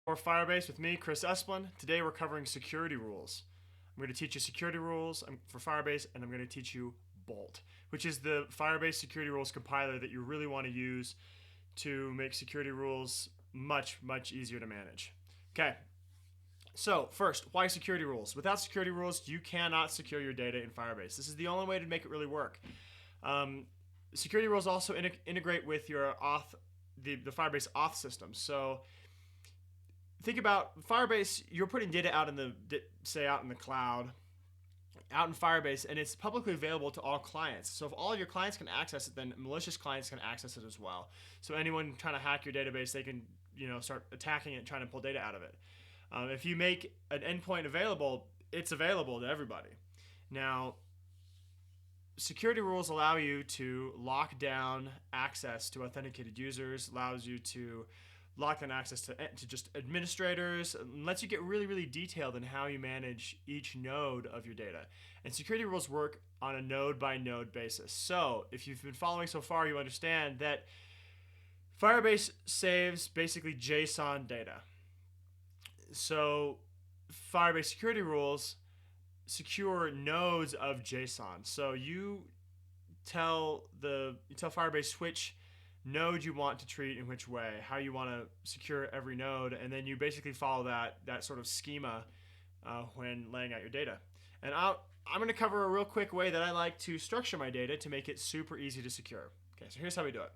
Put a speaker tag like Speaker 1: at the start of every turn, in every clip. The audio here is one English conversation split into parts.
Speaker 1: Or Firebase with me, Chris Esplin. Today we're covering security rules. I'm going to teach you security rules for Firebase, and I'm going to teach you Bolt, which is the Firebase Security Rules compiler that you really want to use to make security rules much easier to manage. Okay, so first, why security rules? Without security rules, you cannot secure your data in Firebase. This is the only way to make it really work. Security rules also integrate with your the Firebase auth system. So think about Firebase. You're putting data out in the cloud, out in Firebase, and it's publicly available to all clients. So if all your clients can access it, then malicious clients can access it as well. So anyone trying to hack your database, they can start attacking it and trying to pull data out of it. If you make an endpoint available, it's available to everybody. Now, security rules allow you to lock down access to authenticated users, allows you to lock down access to just administrators, and lets you get really detailed in how you manage each node of your data. And security rules work on a node by node basis. So if you've been following so far, you understand that Firebase saves basically JSON data. So Firebase security rules secure nodes of JSON. So you tell Firebase which node you want to treat in which way, how you want to secure every node, and then you basically follow that sort of schema when laying out your data. And I'm going to cover a real quick way that I like to structure my data to make it super easy to secure. Okay, so here's how we do it.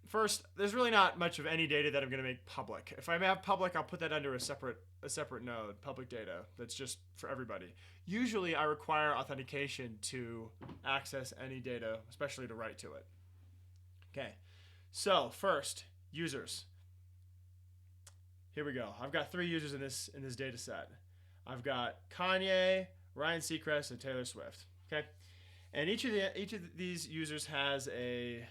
Speaker 1: First, there's really not much of any data that I'm going to make public. If I have public, I'll put that under a separate node, public data, that's just for everybody. Usually I require authentication to access any data, especially to write to it. Okay, so first, users. Here we go. I've got 3 users in this data set. I've got Kanye, Ryan Seacrest, and Taylor Swift. Okay, and each of these users has a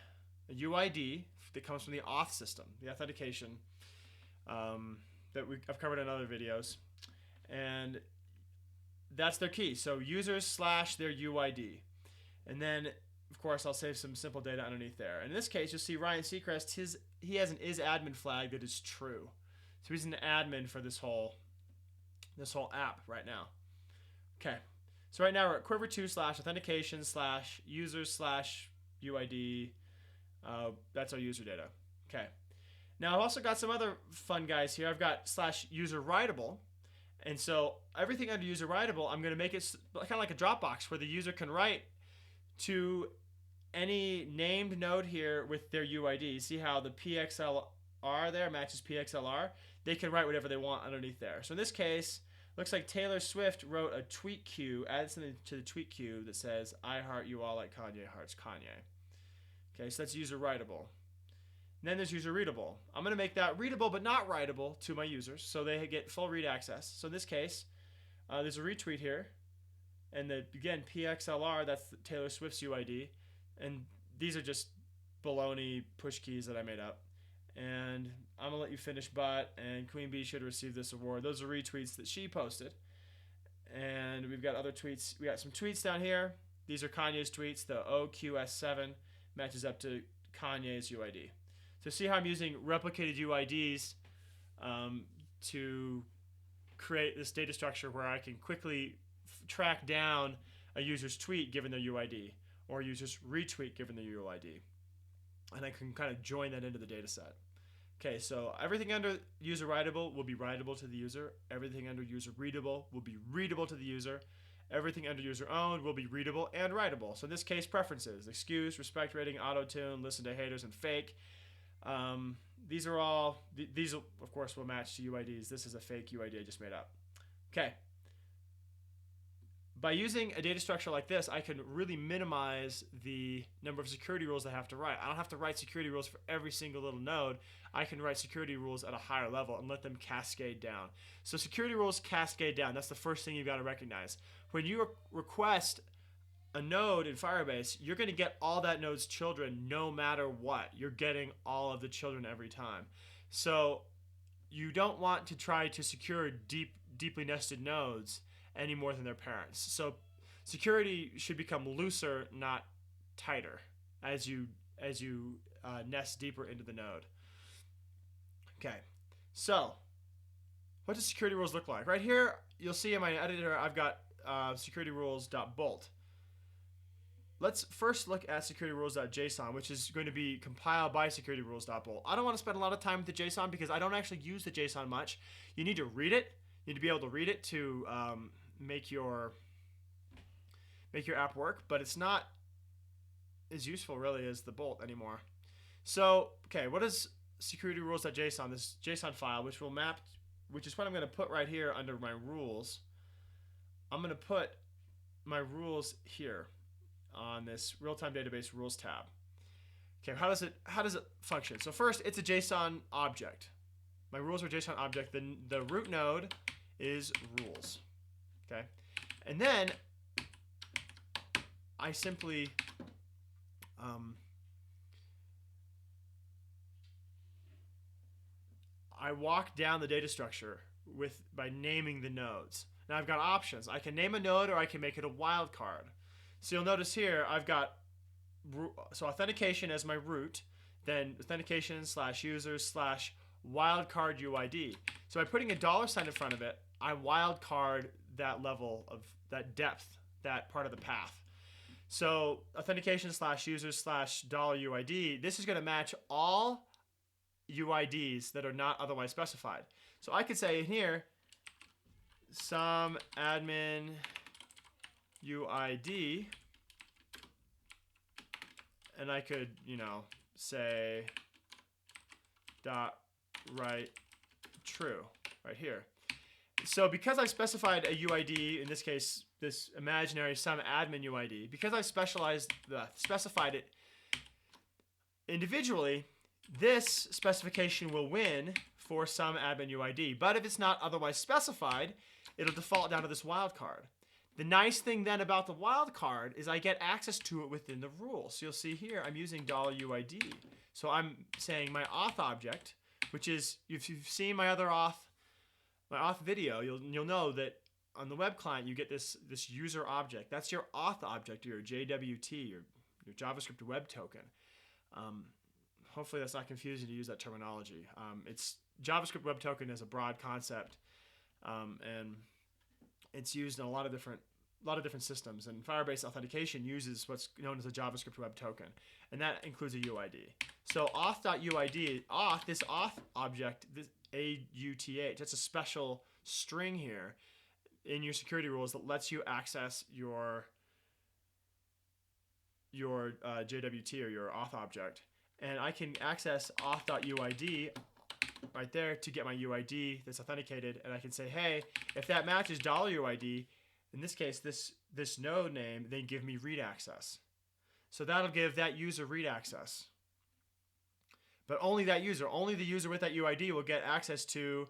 Speaker 1: UID that comes from the auth system, the authentication that I've covered in other videos, and that's their key. So users / their UID, and then of course I'll save some simple data underneath there. And in this case, you'll see Ryan Seacrest, he has an isAdmin flag that is true, so he's an admin for this whole app right now. Okay, so right now we're at Quiver2 / authentication / users / UID. That's our user data. Okay. Now I've also got some other fun guys here. I've got /user writable, and so everything under user writable, I'm going to make it kind of like a Dropbox where the user can write to any named node here with their UID. See how the PXLR there matches PXLR? They can write whatever they want underneath there. So in this case, looks like Taylor Swift wrote a tweet queue, added something to the tweet queue that says, "I heart you all like Kanye hearts Kanye." Okay, so that's user writable. And then there's user readable. I'm going to make that readable but not writable to my users, so they get full read access. So in this case, there's a retweet here, and again, PXLR, that's Taylor Swift's UID, and these are just baloney push keys that I made up. And I'm going to let you finish, and Queen Bee should receive this award. Those are retweets that she posted. And we've got other tweets. We got some tweets down here. These are Kanye's tweets. The OQS7 matches up to Kanye's UID. So see how I'm using replicated UIDs to create this data structure where I can quickly track down a user's tweet given their UID, or a user's retweet given their UID. And I can kind of join that into the data set. Okay, so everything under user writable will be writable to the user. Everything under user readable will be readable to the user. Everything under user owned will be readable and writable. So in this case, preferences, excuse, respect rating, auto-tune, listen to haters, and fake. These of course will match to UIDs. This is a fake UID I just made up. Okay. By using a data structure like this, I can really minimize the number of security rules I have to write. I don't have to write security rules for every single little node. I can write security rules at a higher level and let them cascade down. So security rules cascade down. That's the first thing you've got to recognize. When you request a node in Firebase, you're going to get all that node's children no matter what. You're getting all of the children every time. So you don't want to try to secure deeply nested nodes any more than their parents. So security should become looser, not tighter, as you nest deeper into the node. Okay, So what does security rules look like? Right here, you'll see in my editor, I've got securityrules.bolt. Let's first look at securityrules.json, which is going to be compiled by securityrules.bolt. I don't want to spend a lot of time with the JSON because I don't actually use the JSON much. You need to read it. You need to be able to read it to make your app work, but it's not as useful really as the bolt anymore. So, okay, what is securityrules.json? This JSON file, which is what I'm going to put right here under my rules. I'm going to put my rules here on this real-time database rules tab. Okay, how does it function? So first, it's a JSON object. My rules are JSON object. The root node is rules. Okay, and then I simply I walk down the data structure by naming the nodes. Now I've got options. I can name a node or I can make it a wildcard. So you'll notice here I've got authentication as my root, then authentication /users /wildcard UID. So by putting a $sign in front of it, I wildcard that level of that depth, that part of the path. So authentication /users $UID, this is going to match all UIDs that are not otherwise specified. So I could say in here some admin UID, and I could, say .write true right here. So because I specified a UID, in this case, this imaginary some admin UID, because I specified it individually, this specification will win for some admin UID. But if it's not otherwise specified, it'll default down to this wildcard. The nice thing then about the wildcard is I get access to it within the rule. So you'll see here I'm using $UID. So I'm saying my auth object, which is, if you've seen my other auth video, you'll know that on the web client you get this user object. That's your auth object, your JWT, your JavaScript web token. Hopefully that's not confusing to use that terminology. It's JavaScript web token is a broad concept, and it's used in a lot of different systems. And Firebase Authentication uses what's known as a JavaScript web token, and that includes a UID. So auth.uid, this auth object, this AUTH, that's a special string here in your security rules that lets you access your JWT or your auth object. And I can access auth.uid right there to get my UID that's authenticated, and I can say, hey, if that matches $UID, in this case, this node name, then give me read access. So that'll give that user read access. But only that user, only the user with that UID will get access to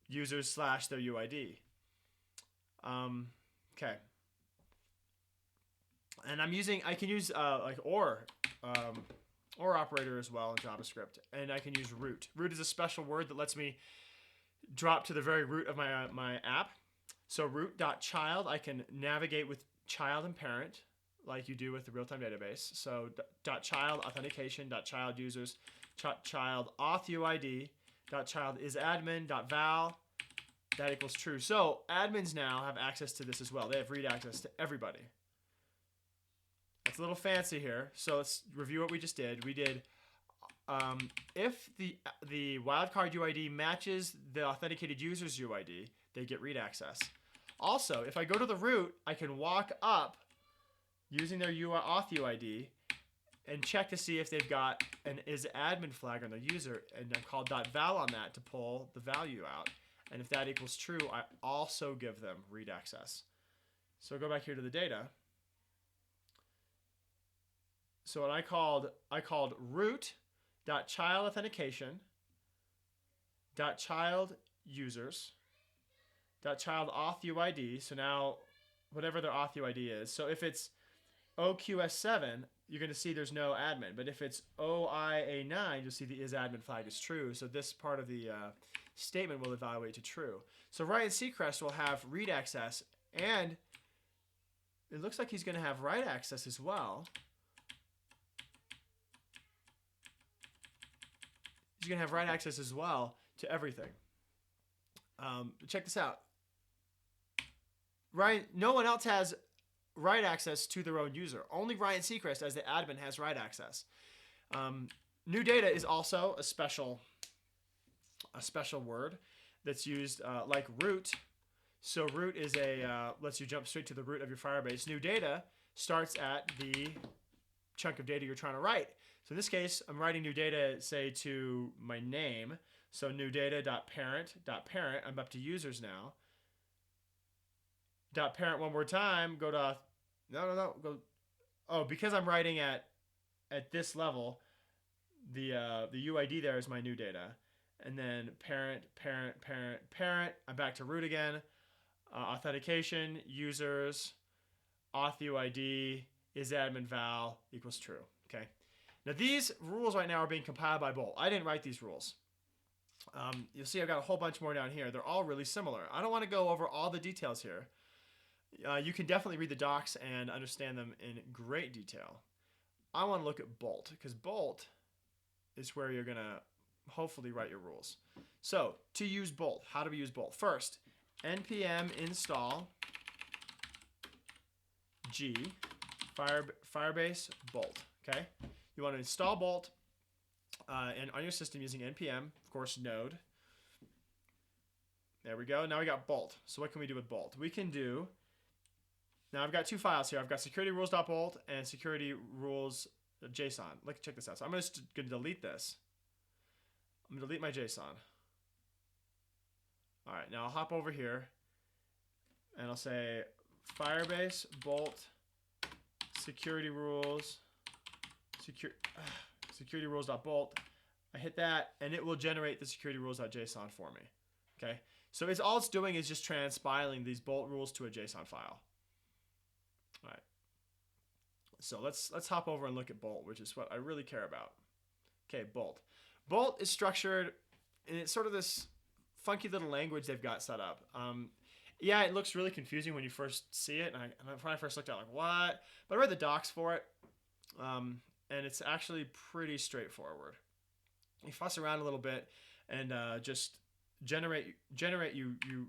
Speaker 1: users / their UID. Okay. And I can use like or operator as well in JavaScript, and I can use root. Root is a special word that lets me drop to the very root of my app. So root.child, I can navigate with child and parent like you do with the real-time database. So .child authentication, .child users, child auth UID, .child is admin, .val, that equals true. So admins now have access to this as well. They have read access to everybody. It's a little fancy here, so let's review what we just did. We did if the wildcard UID matches the authenticated user's UID, they get read access. Also, if I go to the root, I can walk up using their auth UID and check to see if they've got an isAdmin flag on the user, and I call .val on that to pull the value out. And if that equals true, I also give them read access. So go back here to the data. So what I called root.child authentication, .child users, .child auth UID. So now whatever their auth UID is. So if it's OQS7, you're going to see there's no admin. But if it's OIA9, you'll see the isAdmin flag is true. So this part of the statement will evaluate to true. So Ryan Seacrest will have read access, and it looks like he's going to have write access as well. He's going to have write access as well to everything. Check this out. Ryan, no one else has write access to their own user. Only Ryan Seacrest, as the admin, has write access. New data is also a special word that's used like root. So root is lets you jump straight to the root of your Firebase. New data starts at the chunk of data you're trying to write. So in this case, I'm writing new data, say, to my name. So new data.parent. I'm up to users now. .parent one more time. Go to go. Oh, because I'm writing at this level, the UID there is my new data, and then parent. I'm back to root again. Authentication, users, auth UID is admin val equals true. Okay. Now these rules right now are being compiled by Bolt. I didn't write these rules. You'll see I've got a whole bunch more down here. They're all really similar. I don't want to go over all the details here. You can definitely read the docs and understand them in great detail. I want to look at Bolt, because Bolt is where you're going to hopefully write your rules. So to use Bolt, how do we use Bolt? First, npm install g Firebase Bolt. Okay, you want to install Bolt and on your system using npm, of course, node. There we go. Now we got Bolt. So what can we do with Bolt? We can do. Now I've got two files here. I've got securityrules.bolt and securityrules.json. Let's check this out. So I'm just going to delete this. I'm going to delete my JSON. All right, now I'll hop over here and I'll say Firebase Bolt security rules security rules.bolt. I hit that and it will generate the security rules.json for me. Okay, so all it's doing is just transpiling these Bolt rules to a JSON file. All right, so let's hop over and look at Bolt, which is what I really care about. Okay, Bolt. Bolt is structured, and it's sort of this funky little language they've got set up. Yeah, it looks really confusing when you first see it, and when I first looked at it, like, what? But I read the docs for it, and it's actually pretty straightforward. You fuss around a little bit, and just generate. You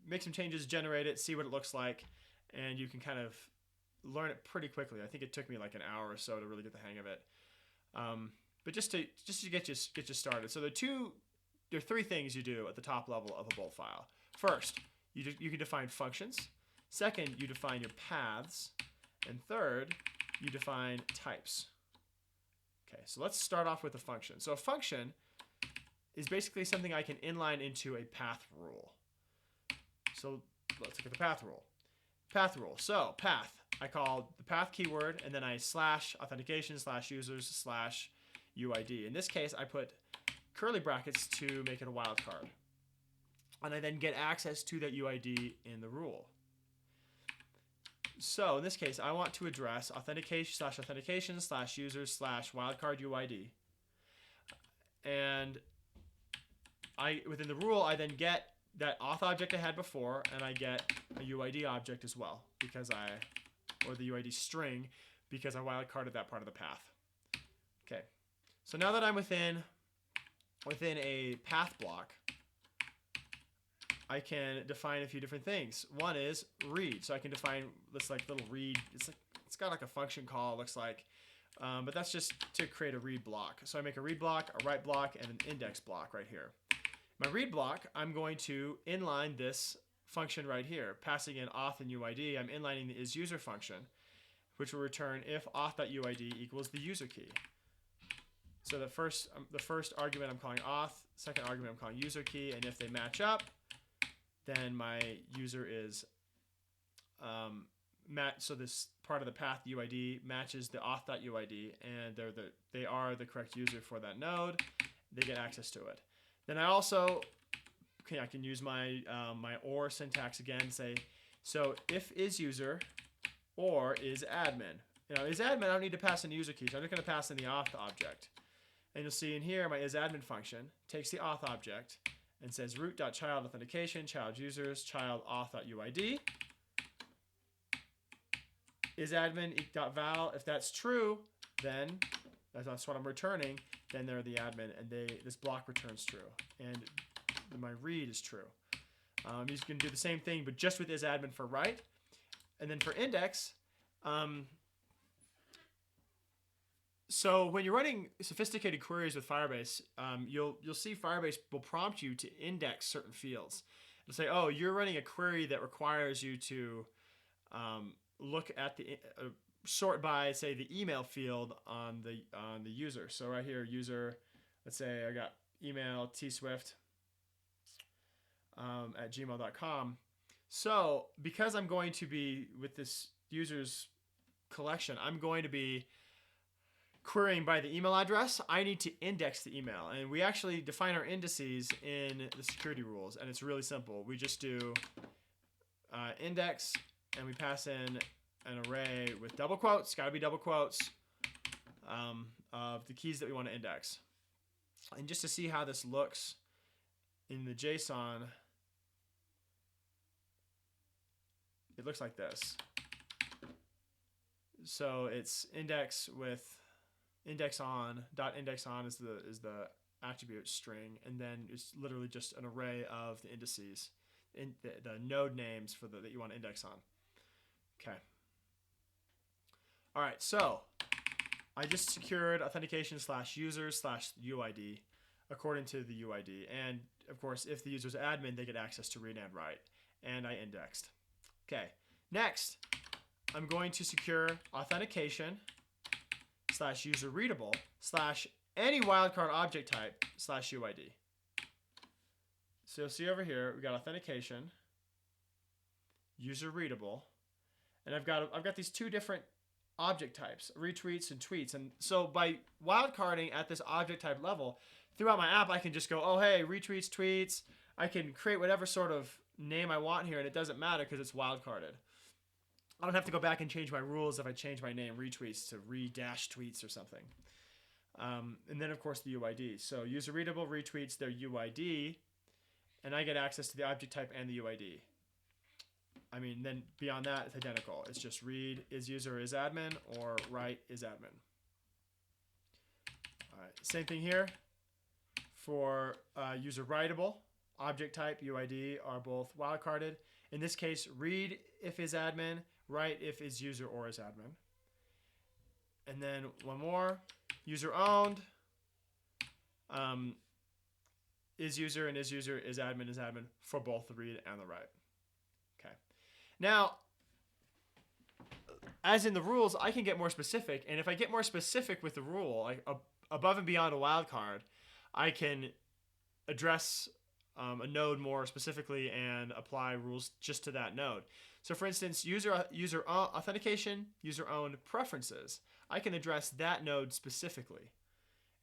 Speaker 1: make some changes, generate it, see what it looks like, and you can kind of learn it pretty quickly. I think it took me like an hour or so to really get the hang of it. But just to get you started. So there are three things you do at the top level of a Bolt file. First, you can define functions. Second, you define your paths. And third, you define types. Okay, so let's start off with a function. So a function is basically something I can inline into a path rule. So let's look at the path rule. Path rule. So path, I call the path keyword, and then I / authentication / users / UID. In this case, I put curly brackets to make it a wildcard. And I then get access to that UID in the rule. So in this case, I want to address authentication / users / wildcard UID. And within the rule, I then get that auth object I had before, and I get a UID object as well, or the UID string, because I wildcarded that part of the path. Okay, so now that I'm within a path block, I can define a few different things. One is read, so I can define this like little read. It's got like a function call, it looks like, but that's just to create a read block. So I make a read block, a write block, and an index block right here. My read block, I'm going to inline this function right here, passing in auth and UID. I'm inlining the isUser function, which will return if auth.uid equals the user key. So the first argument I'm calling auth, second argument I'm calling user key, and if they match up, then my user is so this part of the path UID matches the auth.uid, and they are the correct user for that node. They get access to it. Then I also I can use my my OR syntax again. Say, so if is user or is admin. Is admin, I don't need to pass in the user key, so I'm just going to pass in the auth object. And you'll see in here my isAdmin function takes the auth object and says root.child authentication, child users, child auth.uid. isAdmin.val, if that's true, then that's what I'm returning, then they're the admin, and this block returns true. And my read is true. You can do the same thing, but just with isAdmin for write. And then for index, so when you're running sophisticated queries with Firebase, you'll see Firebase will prompt you to index certain fields. It'll say, oh, you're running a query that requires you to look at the sort by, say, the email field on the user. So right here, user, let's say I got email tswift at gmail.com. So because I'm going to be with this user's collection, I'm going to be querying by the email address. I need to index the email, and we actually define our indices in the security rules, and it's really simple. We just do index, and we pass in an array with double quotes, got to be double quotes, of the keys that we want to index. And just to see how this looks in the JSON, it looks like this. So it's index with index on, dot index on is the attribute string, and then it's literally just an array of the indices, the node names for that you want to index on. Okay. All right, so I just secured authentication /users/UID according to the UID, and of course, if the user's admin, they get access to read and write, and I indexed. Okay, next, I'm going to secure authentication /user readable /any wildcard object type /UID. So you'll see over here we got authentication, user readable, and I've got these two different object types, retweets and tweets. And so by wildcarding at this object type level, throughout my app I can just go, oh hey, retweets, tweets. I can create whatever sort of name I want here, and it doesn't matter because it's wildcarded. I don't have to go back and change my rules if I change my name retweets to re-tweets or something. And then of course the UID. So user readable retweets their UID, and I get access to the object type and the UID. I mean, then beyond that, it's identical. It's just read is user is admin or write is admin. All right, same thing here for user writable. Object type, UID are both wildcarded. In this case, read if is admin, write if is user or is admin. And then one more, user owned, is user and is user is admin for both the read and the write. Okay. Now, as in the rules, I can get more specific, and if I get more specific with the rule, like above and beyond a wildcard, I can address a node more specifically and apply rules just to that node. So for instance, user authentication, user owned preferences, I can address that node specifically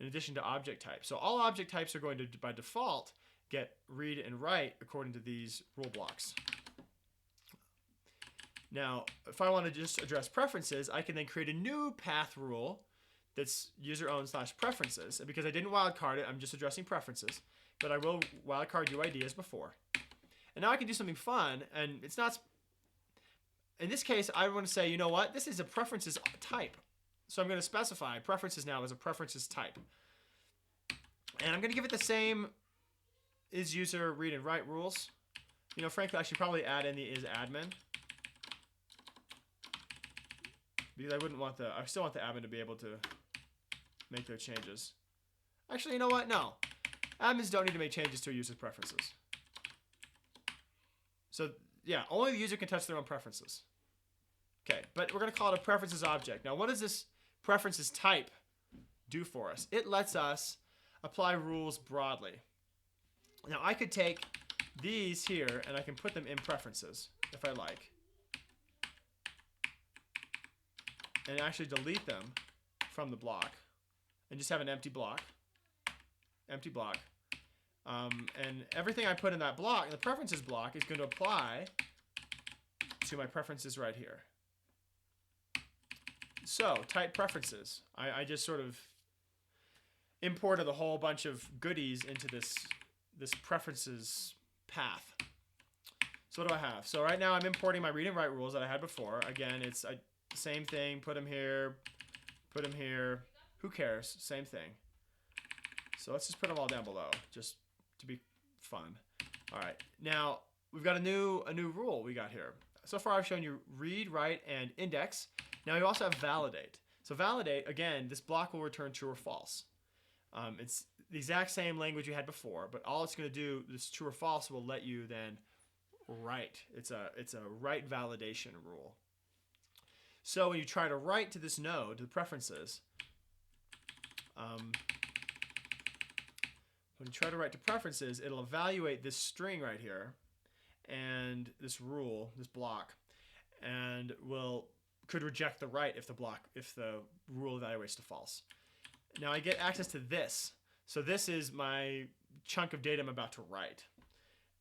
Speaker 1: in addition to object type. So all object types are going to, by default, get read and write according to these rule blocks. Now, if I want to just address preferences, I can then create a new path rule that's user owned /preferences. And because I didn't wildcard it, I'm just addressing preferences. But I will wildcard UID as before. And now I can do something fun, and it's not, in this case, I want to say, you know what, this is a preferences type. So I'm going to specify preferences now as a preferences type. And I'm going to give it the same is user read and write rules. You know, frankly, I should probably add in the is admin, because I still want the admin to be able to make their changes. Actually, you know what? No. Admins don't need to make changes to a user's preferences. So, yeah, only the user can touch their own preferences. Okay, but we're going to call it a preferences object. Now, what does this preferences type do for us? It lets us apply rules broadly. Now, I could take these here, and I can put them in preferences, if I like, and actually delete them from the block, and just have an empty block. And everything I put in that block, in the preferences block, is going to apply to my preferences right here. So, type preferences. I just sort of imported a whole bunch of goodies into this preferences path. So what do I have? So right now I'm importing my read and write rules that I had before. Again, it's same thing, put them here, who cares, same thing. So let's just put them all down below, just to be fun. All right, now we've got a new rule we got here. So far I've shown you read, write, and index. Now you also have validate. So validate, again, this block will return true or false. It's the exact same language you had before, but all it's going to do, this true or false, will let you then write. It's a write validation rule. So when you try to write to this node, to the preferences, when you try to write to preferences, it'll evaluate this string right here and this rule, this block, and could reject the write if the rule evaluates to false. Now I get access to this. So this is my chunk of data I'm about to write.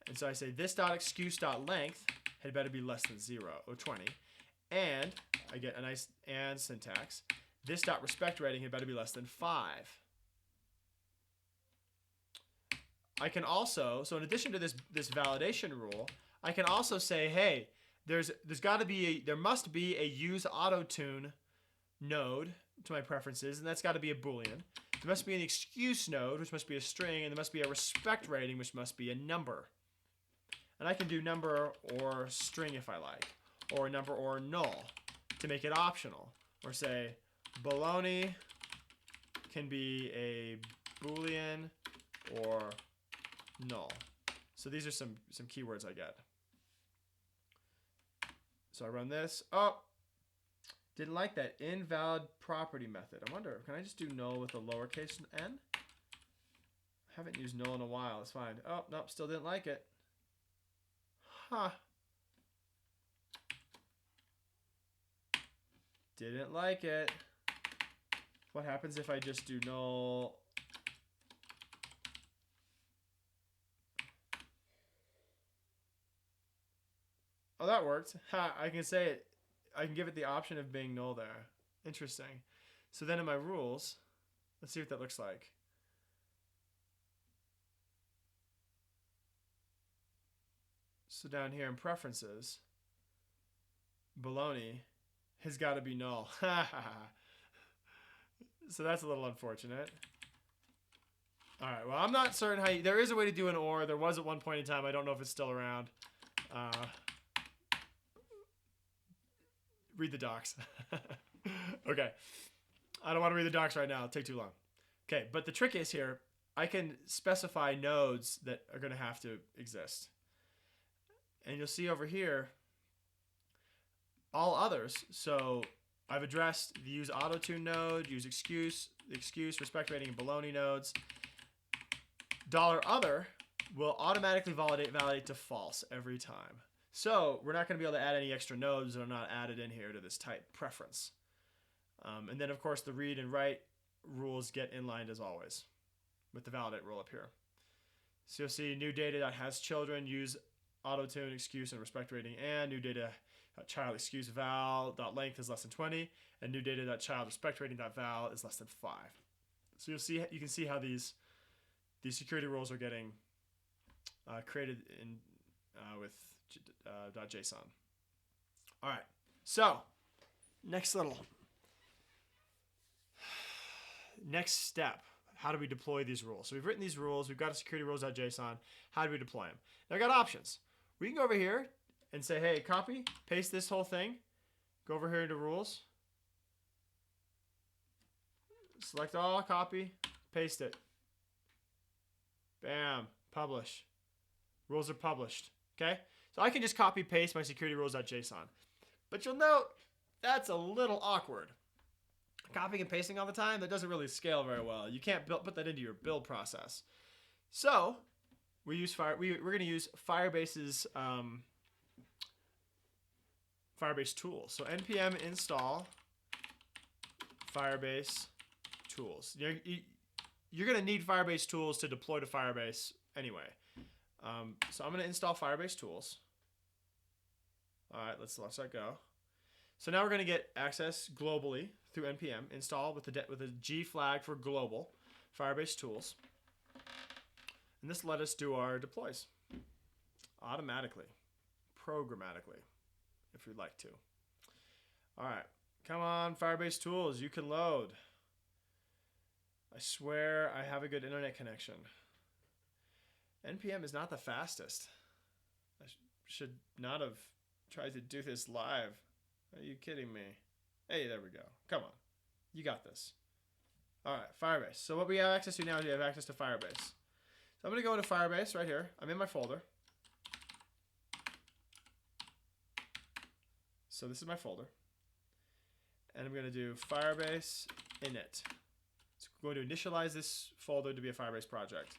Speaker 1: And so I say this.excuse.length had better be less than 0 or 20. And I get a nice and syntax. This.respect rating had better be less than 5. I can also, so in addition to this validation rule, I can also say, hey, there must be a use auto-tune node to my preferences, and that's got to be a Boolean. There must be an excuse node, which must be a string, and there must be a respect rating, which must be a number. And I can do number or string if I like, or number or null to make it optional. Or say baloney can be a Boolean or null. So these are some keywords I get. So I run this. Oh, didn't like that invalid property method. I wonder, can I just do null with a lowercase n? I haven't used null in a while. It's fine. Oh, nope, still didn't like it. Huh. Didn't like it. What happens if I just do null? Oh, that worked. Ha, I can say it. I can give it the option of being null there. Interesting. So then in my rules, let's see what that looks like. So down here in preferences, baloney has got to be null. So that's a little unfortunate. All right, well, I'm not certain how there is a way to do an or. There was at one point in time. I don't know if it's still around. Read the docs. Okay. I don't want to read the docs right now. It'll take too long. Okay, but the trick is here, I can specify nodes that are going to have to exist. And you'll see over here, all others. So I've addressed the use auto-tune node, use excuse, respect rating, and baloney nodes. $other will automatically validate to false every time. So we're not going to be able to add any extra nodes that are not added in here to this type preference. And then, of course, the read and write rules get inlined as always with the validate rule up here. So you'll see new data has children, use auto-tune, excuse, and respect rating, and new data child excuse val.length is less than 20, and new data child respect rating .val is less than 5. So you can see how these security rules are getting created in with .json. All right, so next step. How do we deploy these rules? So we've written these rules. We've got a security rules.json. How do we deploy them? Now I got options. We can go over here and say, hey, copy, paste this whole thing. Go over here into rules. Select all, copy, paste it. Bam, publish. Rules are published. Okay? So I can just copy paste my security rules.json. But you'll note that's a little awkward. Copying and pasting all the time, that doesn't really scale very well. You can't put that into your build process. So we're going to use Firebase's Firebase tools. So npm install Firebase tools. You're going to need Firebase tools to deploy to Firebase anyway. So I'm going to install Firebase tools. All right, let's let that go. So now we're going to get access globally through npm install with a G flag for global Firebase tools. And this let us do our deploys automatically, programmatically, if you'd like to. All right, come on, Firebase tools, you can load. I swear I have a good internet connection. NPM is not the fastest. I should not have tried to do this live. Are you kidding me? Hey, there we go. Come on. You got this. All right, Firebase. So what we have access to now is we have access to Firebase. So I'm going to go into Firebase right here. I'm in my folder. So this is my folder. And I'm going to do Firebase init. It's going to initialize this folder to be a Firebase project.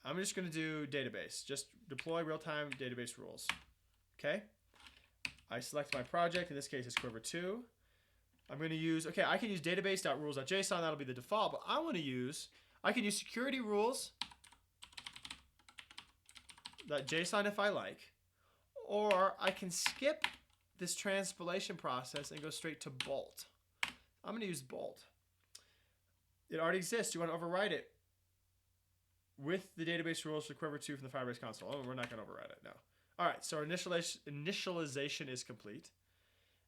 Speaker 1: I'm just going to do database. Just deploy real-time database rules. Okay. I select my project. In this case, it's Quiver 2. I'm going to use, okay, I can use database.rules.json. That'll be the default. But I can use security rules.json if I like. Or I can skip this transpilation process and go straight to Bolt. I'm going to use Bolt. It already exists. You want to override it with the database rules for Quiver 2 from the Firebase console. Oh, we're not going to override it, no. All right, so our initialization is complete.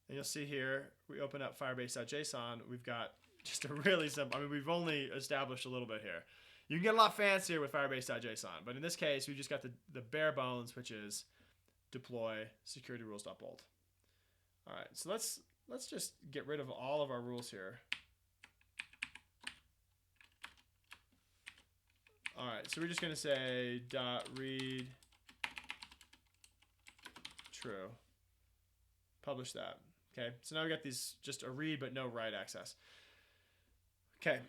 Speaker 1: And you'll see here, we open up Firebase.json. We've got just a really simple, I mean, we've only established a little bit here. You can get a lot fancier with Firebase.json, but in this case, we just got the bare bones, which is deploy security rules.bolt. All right, so let's just get rid of all of our rules here. All right, so we're just going to say .read true. Publish that. Okay, so now we got these just a read but no write access. Okay,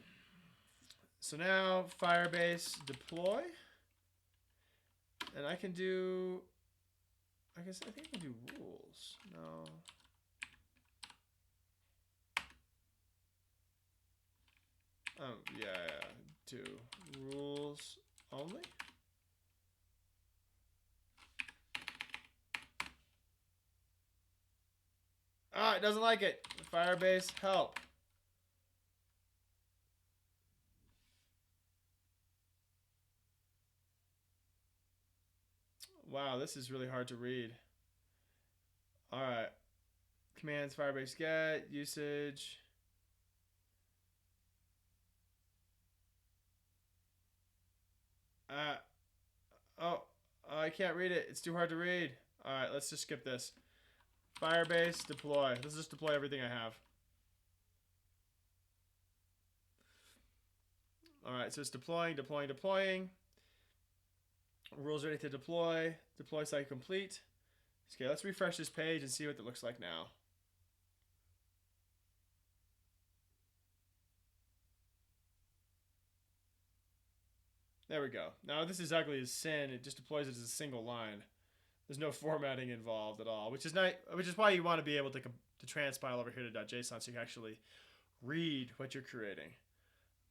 Speaker 1: so now Firebase deploy, and I think I can do rules. No. Yeah, do rules only. Ah, it doesn't like it. Firebase help. Wow, this is really hard to read. All right. Commands Firebase get, usage. I can't read it. It's too hard to read. All right, let's just skip this. Firebase deploy. Let's just deploy everything I have. All right, so it's deploying. Rules ready to deploy. Deploy site complete. Okay, let's refresh this page and see what it looks like now. There we go. Now this is ugly as sin. It just deploys it as a single line. There's no formatting involved at all, which is nice. Which is why you want to be able to transpile over here to .json so you can actually read what you're creating.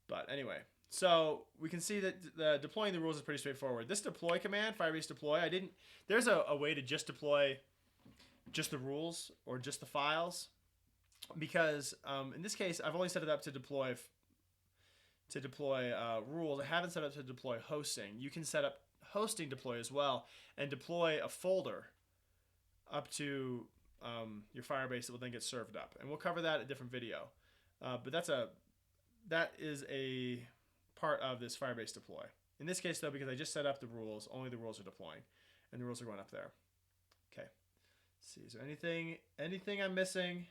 Speaker 1: But anyway, so we can see that deploying the rules is pretty straightforward. This deploy command, Firebase deploy, there's a way to just deploy just the rules or just the files, because in this case I've only set it up to deploy rules. I haven't set up to deploy hosting. You can set up hosting deploy as well and deploy a folder up to your Firebase that will then get served up. And we'll cover that in a different video. But that is a part of this Firebase deploy. In this case, though, because I just set up the rules, only the rules are deploying, and the rules are going up there. Okay. Let's see, is there anything I'm missing?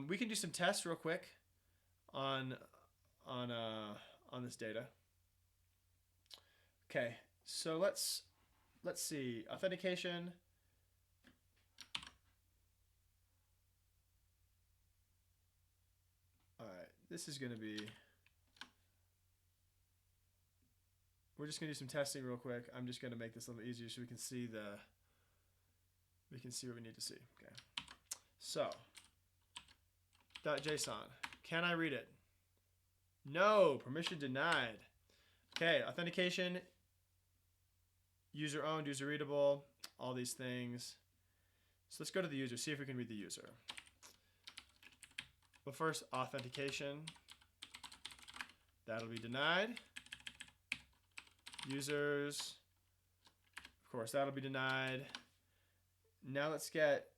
Speaker 1: We can do some tests real quick on this data. Okay, so let's see. Authentication. All right, this is going to be. We're just going to do some testing real quick. I'm just going to make this a little easier so we can see what we need to see. Okay. So, .json. Can I read it? No, permission denied. Okay, authentication, user owned, user readable, all these things. So let's go to the user, see if we can read the user. Well, first, authentication. That'll be denied. Users, of course, that'll be denied. Now let's get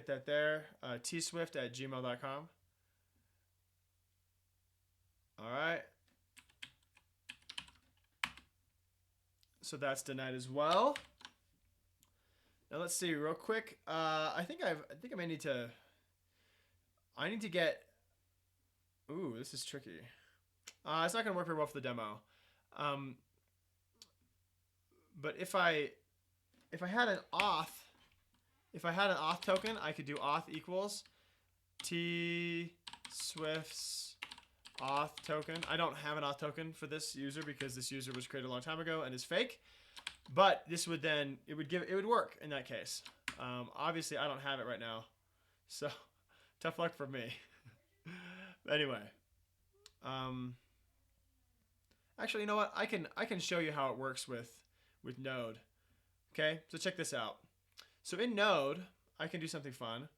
Speaker 1: that there. tswift@gmail.com. So that's denied as well. Now let's see real quick. I think I may need to. I need to get. Ooh, this is tricky. It's not gonna work very well for the demo. But if I had an auth, token, I could do auth equals T Swift's auth token. I don't have an auth token for this user because this user was created a long time ago and is fake. But this would then, it would work in that case. Obviously, I don't have it right now, so tough luck for me. Anyway, actually, you know what? I can show you how it works with Node. Okay, so check this out. So in Node, I can do something fun.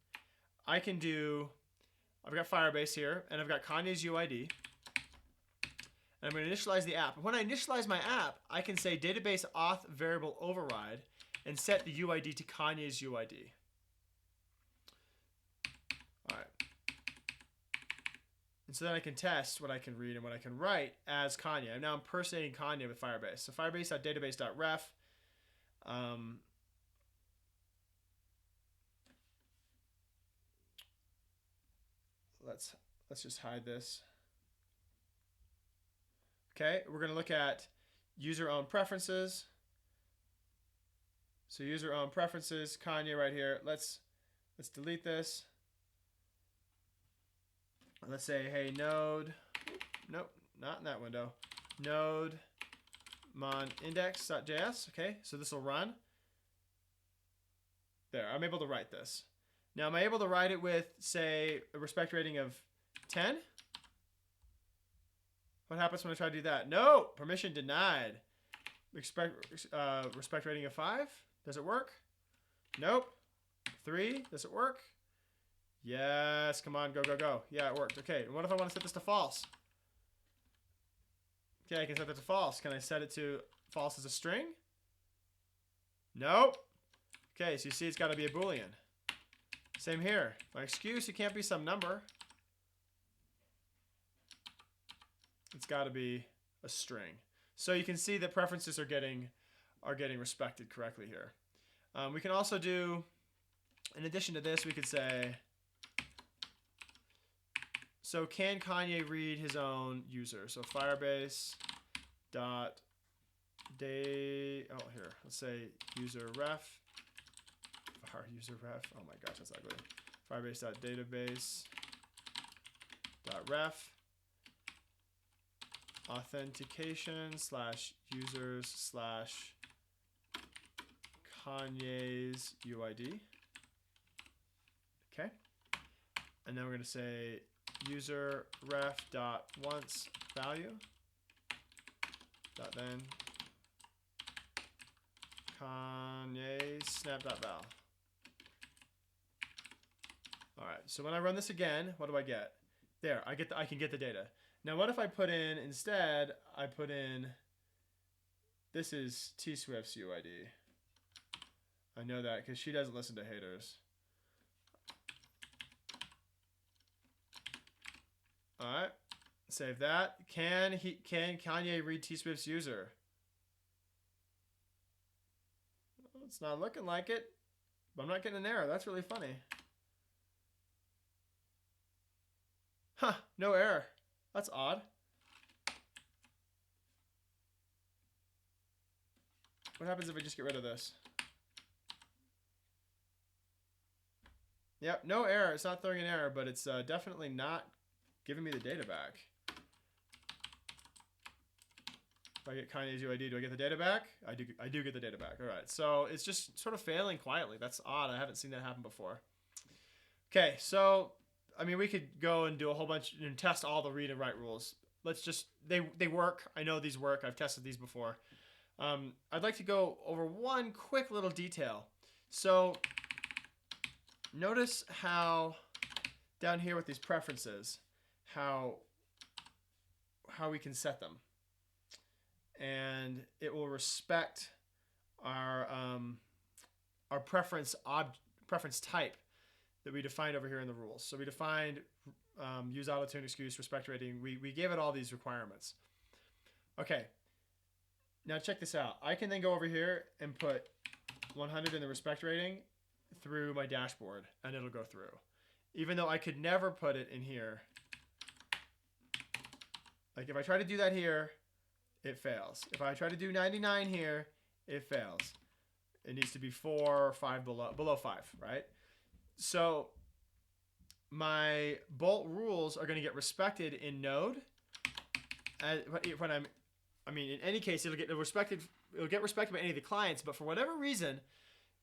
Speaker 1: I've got Firebase here, and I've got Kanye's UID. And I'm going to initialize the app. When I initialize my app, I can say database auth variable override and set the UID to Kanye's UID. All right. And so then I can test what I can read and what I can write as Kanye. I'm now impersonating Kanye with Firebase. So firebase.database.ref. Let's just hide this. Okay, we're going to look at user-owned preferences. So user-owned preferences, Kanye right here. Let's delete this. Let's say, hey, node. Nope, not in that window. Node mon index.js. Okay, so this will run. There, I'm able to write this. Now, am I able to write it with, say, a respect rating of 10? What happens when I try to do that? No, permission denied. Respect rating of 5. Does it work? Nope. 3. Does it work? Yes. Come on, go, go, go. Yeah, it worked. Okay. And what if I want to set this to false? Okay, I can set that to false. Can I set it to false as a string? Nope. Okay, so you see it's got to be a Boolean. Same here. My excuse, it can't be some number. It's got to be a string. So you can see that preferences are getting respected correctly here. We can also do, in addition to this, we could say, so can Kanye read his own user? So Firebase dot let's say user ref. Our user ref. Oh my gosh, that's ugly. Firebase dot database dot ref. Authentication slash users slash Kanye's UID. Okay. And then we're going to say user ref dot once value dot then Kanye snap dot val. All right. So when I run this again, what do I get? There, I can get the data. Now, what if I put in, instead, I put in, this is T-Swift's UID. I know that because she doesn't listen to haters. All right, save that. Can Kanye read T-Swift's user? It's not looking like it, but I'm not getting an error. That's really funny. Huh, no error. That's odd. What happens if I just get rid of this? Yep, no error. It's not throwing an error, but it's definitely not giving me the data back. If I get Kanye's UID, do I get the data back? I do get the data back. All right, so it's just sort of failing quietly. That's odd. I haven't seen that happen before. Okay, so I mean, we could go and do a whole bunch and test all the read and write rules. Let's just, they work. I know these work. I've tested these before. I'd like to go over one quick little detail. So notice how down here with these preferences, how we can set them. And it will respect our preference type that we defined over here in the rules. So we defined use auto-tune excuse, respect rating. We gave it all these requirements. Okay. Now check this out. I can then go over here and put 100 in the respect rating through my dashboard, and it'll go through. Even though I could never put it in here. Like if I try to do that here, it fails. If I try to do 99 here, it fails. It needs to be 4 or 5 below 5, right? So my bolt rules are going to get respected in Node. In any case, it'll get respected by any of the clients, but for whatever reason,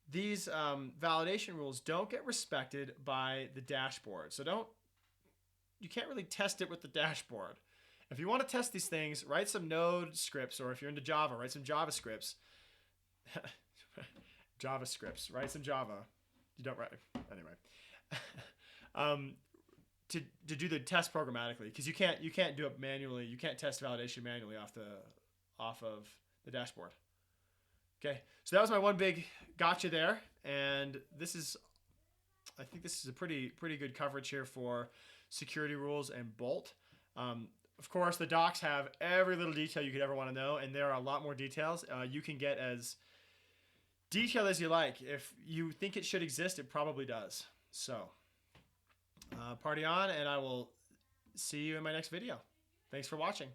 Speaker 1: these validation rules don't get respected by the dashboard. So you can't really test it with the dashboard. If you want to test these things, write some Node scripts, or if you're into Java, write some JavaScripts. JavaScripts, write some Java. You don't write anyway. To do the test programmatically, because you can't do it manually. You can't test validation manually off of the dashboard. Okay, so that was my one big gotcha there, and I think this is a pretty good coverage here for security rules and Bolt. Of course, the docs have every little detail you could ever want to know, and there are a lot more details. You can get as detailed as you like. If you think it should exist, it probably does. So, party on, and I will see you in my next video. Thanks for watching.